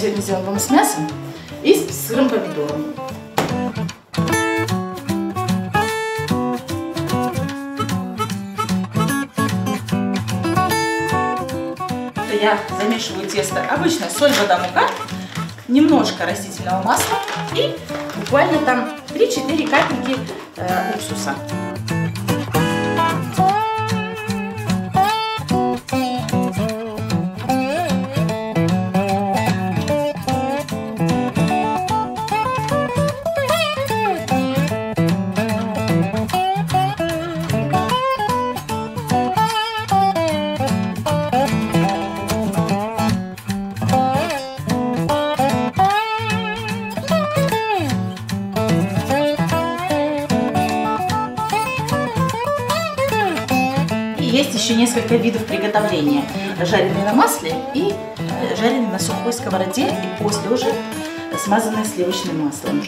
сегодня сделаем вам с мясом и с сырым помидором. Я замешиваю тесто. Обычно соль, вода, мука, немножко растительного масла и буквально там 3-4 капельки уксуса. Есть еще несколько видов приготовления. Жареный на масле и жареный на сухой сковороде, и после уже смазанный сливочным маслом.